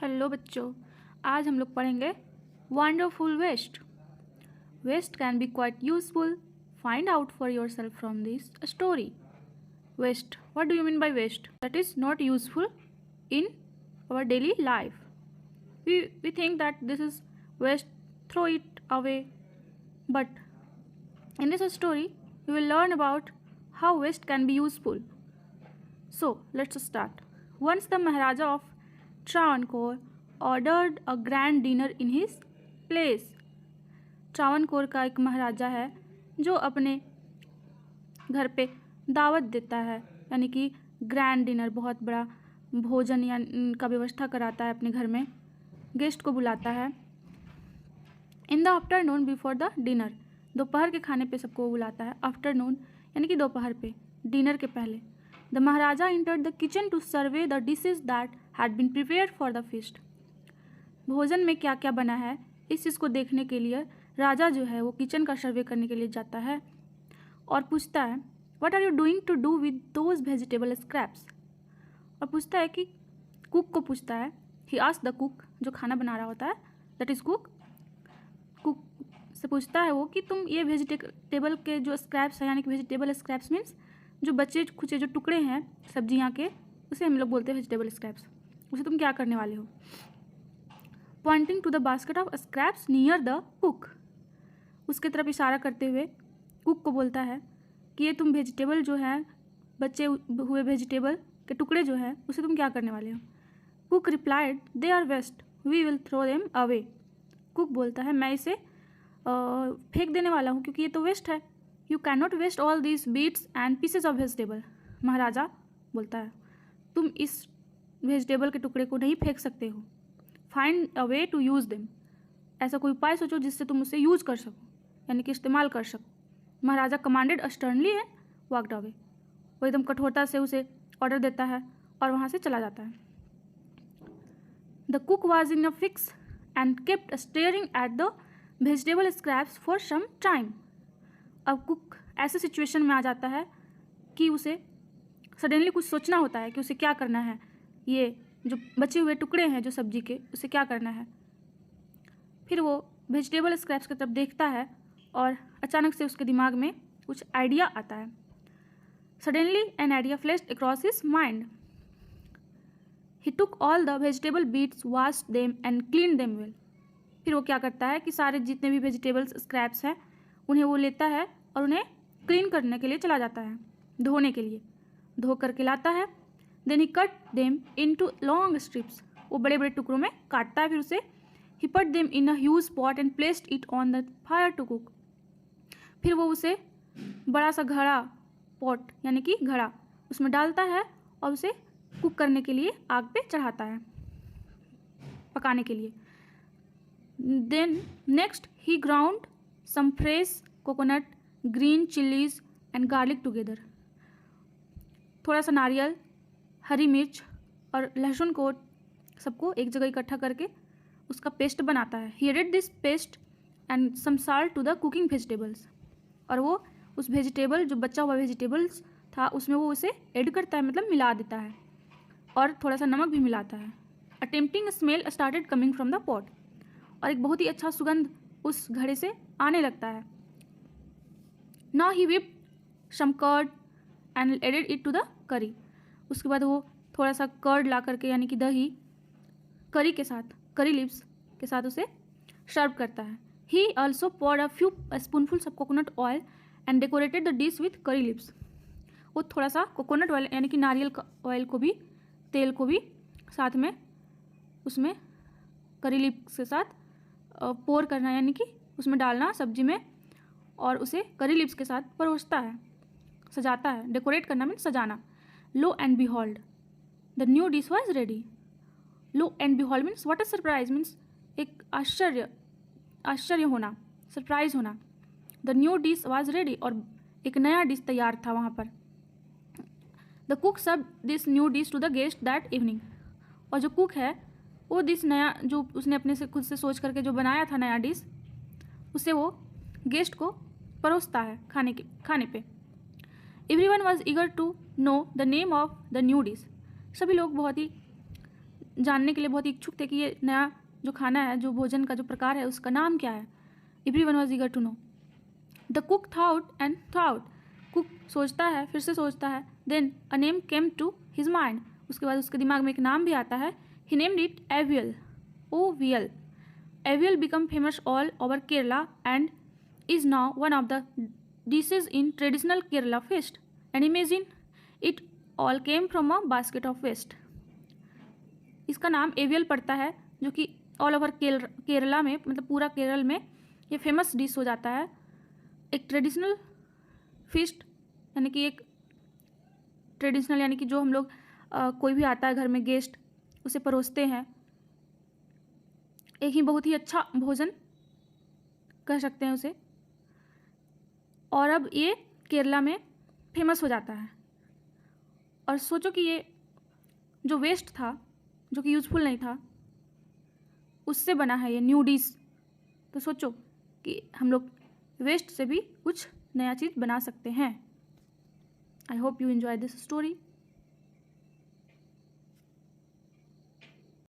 Hello बच्चों, आज हम लोग पढ़ेंगे wonderful waste. Waste can be quite useful. Find out for your self from this story. Waste, what do you mean by waste? That is not useful in our daily life. We think that this is waste, throw it away. But in this story, we will learn about how waste can be useful. So let's start. Once the Maharaja of Travancore ordered a grand dinner in his place. Travancore का एक महाराजा है जो अपने घर पे दावत देता है, यानी कि ग्रैंड डिनर, बहुत बड़ा भोजन या का व्यवस्था कराता है, अपने घर में गेस्ट को बुलाता है। In the afternoon before the dinner, दोपहर के खाने पे सबको बुलाता है। आफ्टरनून यानी कि दोपहर पे, डिनर के पहले। The maharaja entered the kitchen to survey the dishes that had been prepared for the feast. भोजन में क्या क्या बना है इस चीज़ को देखने के लिए राजा जो है वो किचन का सर्वे करने के लिए जाता है और पूछता है, what are you doing to do with those vegetable scraps. और पूछता है कि कुक को पूछता है, ही आस्क्ड द कुक, जो खाना बना रहा होता है, दैट इज़ कुक। कुक से पूछता है वो कि तुम ये वेजिटेबल के जो स्क्रैप्स हैं, यानी कि वेजिटेबल स्क्रैप्स मीन्स जो बचे खुचे जो टुकड़े हैं सब्जियां के, उसे हम लोग बोलते हैं वेजिटेबल स्क्रैप्स, उसे तुम क्या करने वाले हो। Pointing to the basket of scraps near the cook, उसके तरफ इशारा करते हुए कुक को बोलता है कि ये तुम वेजिटेबल जो है, बचे हुए वेजिटेबल के टुकड़े जो हैं, उसे तुम क्या करने वाले हो। Cook replied, they are waste, we will throw them away. Cook बोलता है, मैं इसे फेंक देने वाला हूँ क्योंकि ये तो वेस्ट है। You can not waste all these bits and pieces of vegetable. महाराजा बोलता है, तुम इस वेजिटेबल के टुकड़े को नहीं फेंक सकते हो। Find a way to use them, ऐसा कोई उपाय सोचो जिससे तुम उसे यूज़ कर सको, यानी कि इस्तेमाल कर सको। महाराजा commanded sternly and walked away, वो एकदम कठोरता से उसे ऑर्डर देता है और वहाँ से चला जाता है। The cook was in a fix and kept staring at the vegetable scraps for some time. अब कुक ऐसे सिचुएशन में आ जाता है कि उसे सडनली कुछ सोचना होता है कि उसे क्या करना है, ये जो बचे हुए टुकड़े हैं जो सब्जी के, उसे क्या करना है। फिर वो वेजिटेबल स्क्रैप्स की तरफ देखता है और अचानक से उसके दिमाग में कुछ आइडिया आता है। Suddenly an idea flashed across his mind. He took all the vegetable bits, washed them and clean them well. फिर वो क्या करता है कि सारे जितने भी वेजिटेबल्स स्क्रैप्स हैं उन्हें वो लेता है और उन्हें क्लीन करने के लिए चला जाता है, धोने के लिए, धो करके लाता है। Then he cut them into long strips, वो बड़े बड़े टुकड़ों में काटता है। फिर उसे he put them in a huge pot and placed it on the fire to cook. फिर वो उसे बड़ा सा घड़ा, पॉट यानी कि घड़ा, उसमें डालता है और उसे कुक करने के लिए आग पे चढ़ाता है, पकाने के लिए। Then next he ground some fresh coconut, green chillies and garlic together. थोड़ा सा नारियल, हरी मिर्च और लहसुन को सबको एक जगह इकट्ठा करके उसका पेस्ट बनाता है। He added this paste and some salt to the cooking vegetables, और वो उस वेजिटेबल जो बचा हुआ वेजिटेबल्स था उसमें वो उसे ऐड करता है, मतलब मिला देता है, और थोड़ा सा नमक भी मिलाता है। A tempting smell started coming from the pot, और एक बहुत ही अच्छा सुगंध उस घड़े से आने लगता है। Now he whipped some curd and added it to the curry। उसके बाद वो थोड़ा सा कर्ड ला करके, यानी कि दही, करी के साथ, करी लीव्स के साथ उसे सर्व करता है। He also poured a few spoonfuls of coconut oil and decorated the dish with curry leaves। वो थोड़ा सा कोकोनट ऑयल यानी कि नारियल का ऑयल को भी, तेल को भी साथ में उसमें करी लीव्स के साथ पोर करना, यानी कि उसमें डालना सब्जी में, और उसे करी लीव्स के साथ परोसता है, सजाता है। डेकोरेट करना मीन्स सजाना। Lo and behold the new dish was ready. Lo and behold means what a surprise, means एक आश्चर्य होना, सरप्राइज होना। The new dish was ready, और एक नया डिश तैयार था वहाँ पर। The cook serve this new dish to the guest that evening, और जो कुक है वो डिश नया, जो उसने अपने से खुद से सोच करके जो बनाया था नया डिश, उसे वो गेस्ट को परोसता है खाने पे। Everyone was eager to know the name of the new dish, सभी लोग बहुत ही जानने के लिए बहुत इच्छुक थे कि ये नया जो खाना है, जो भोजन का जो प्रकार है, उसका नाम क्या है। Everyone was eager to know. The cook thought and thought. Cook सोचता है, फिर से सोचता है। Then a name came to his mind. उसके बाद उसके दिमाग में एक नाम भी आता है। He named it avial, OVL। Avial become famous all over Kerala and is now one of the dishes in traditional Kerala feast. And imagine, it all came from a basket of waste. इसका नाम एवियल पड़ता है, जो कि ऑल ओवर केरला में, मतलब पूरा केरल में ये फेमस डिश हो जाता है। एक ट्रेडिशनल फीस्ट यानी कि एक ट्रेडिशनल यानी कि जो हम लोग कोई भी आता है घर में गेस्ट, उसे परोसते हैं। एक ही बहुत ही अच्छा भोजन कह सकते हैं उसे। और अब ये केरला में फेमस हो जाता है। और सोचो कि ये जो वेस्ट था, जो कि यूज़फुल नहीं था, उससे बना है ये न्यू डिश। तो सोचो कि हम लोग वेस्ट से भी कुछ नया चीज़ बना सकते हैं। I hope you enjoy this story.